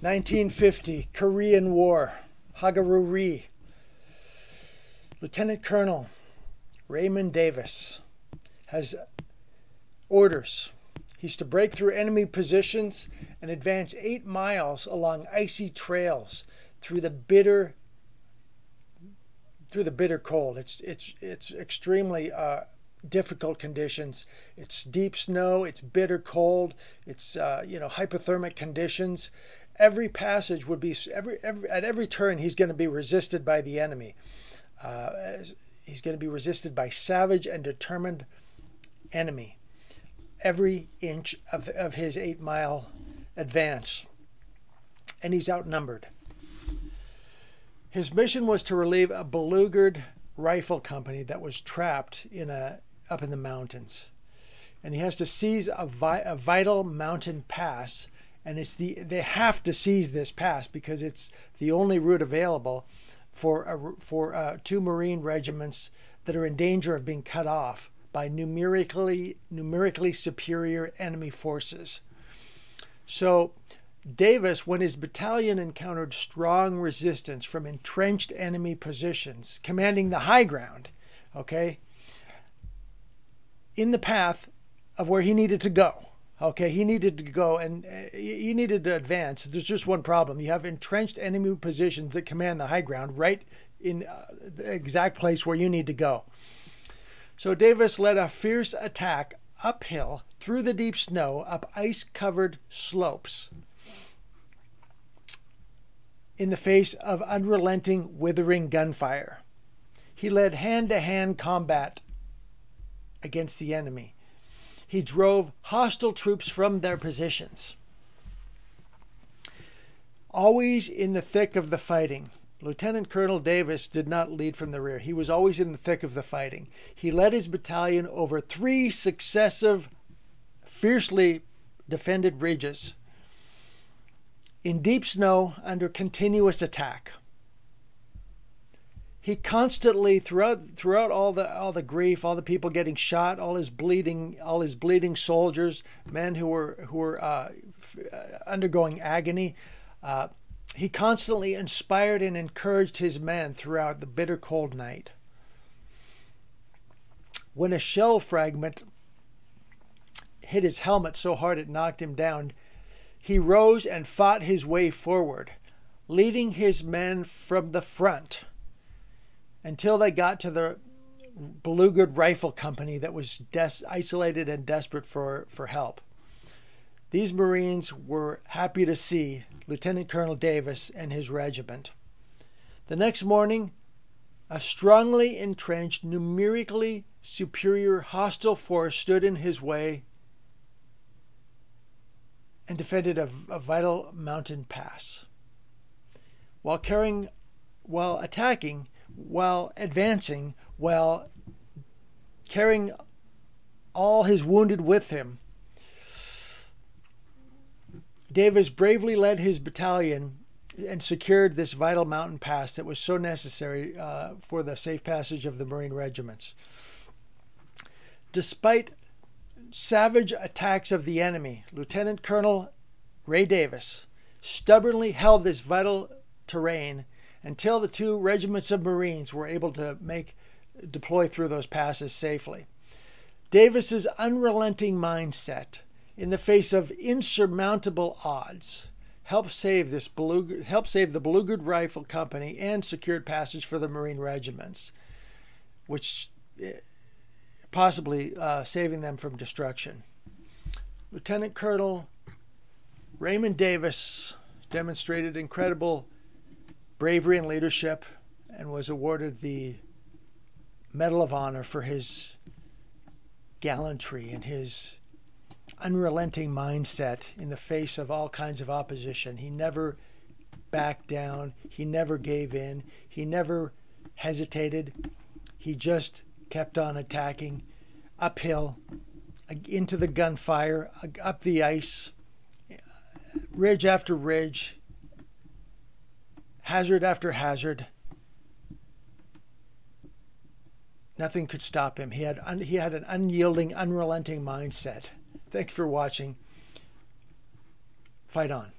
1950, Korean War, Hagaruri. Lieutenant Colonel Raymond Davis has orders. He's to break through enemy positions and advance 8 miles along icy trails through the bitter cold. It's extremely difficult conditions. It's deep snow. It's bitter cold. It's hypothermic conditions. Every passage would be at every turn he's going to be resisted by the enemy. He's going to be resisted by savage and determined enemy. Every inch of his 8-mile advance, and he's outnumbered. His mission was to relieve a beleaguered rifle company that was trapped up in the mountains, and he has to seize a vital mountain pass. And they have to seize this pass because it's the only route available for 2 Marine regiments that are in danger of being cut off by numerically superior enemy forces. So Davis, when his battalion encountered strong resistance from entrenched enemy positions, commanding the high ground, in the path of where he needed to go. He needed to go and he needed to advance. There's just one problem. You have entrenched enemy positions that command the high ground right in the exact place where you need to go. So Davis led a fierce attack uphill through the deep snow, up ice-covered slopes, in the face of unrelenting, withering gunfire. He led hand-to-hand combat against the enemy. He drove hostile troops from their positions. Always in the thick of the fighting, Lieutenant Colonel Davis did not lead from the rear. He was always in the thick of the fighting. He led his battalion over 3 successive, fiercely defended ridges in deep snow under continuous attack. He constantly, throughout all the grief, all the people getting shot, all his bleeding soldiers, men who were undergoing agony, he constantly inspired and encouraged his men throughout the bitter cold night. When a shell fragment hit his helmet so hard it knocked him down, he rose and fought his way forward, leading his men from the front, until they got to the beleaguered rifle company that was isolated and desperate for help. These Marines were happy to see Lieutenant Colonel Davis and his regiment. The next morning, a strongly entrenched, numerically superior hostile force stood in his way and defended a vital mountain pass. While advancing, while carrying all his wounded with him, Davis bravely led his battalion and secured this vital mountain pass that was so necessary for the safe passage of the Marine regiments. Despite savage attacks of the enemy, Lieutenant Colonel Ray Davis stubbornly held this vital terrain until the 2 regiments of Marines were able to deploy through those passes safely. Davis's unrelenting mindset in the face of insurmountable odds helped save the beleaguered rifle company and secured passage for the Marine regiments, which possibly saving them from destruction. Lieutenant Colonel Raymond Davis demonstrated incredible bravery and leadership and was awarded the Medal of Honor for his gallantry and his unrelenting mindset in the face of all kinds of opposition. He never backed down. He never gave in. He never hesitated. He just kept on attacking uphill, into the gunfire, up the ice, ridge after ridge, hazard after hazard. Nothing could stop him. He had an unyielding, unrelenting mindset. Thanks for watching. Fight on.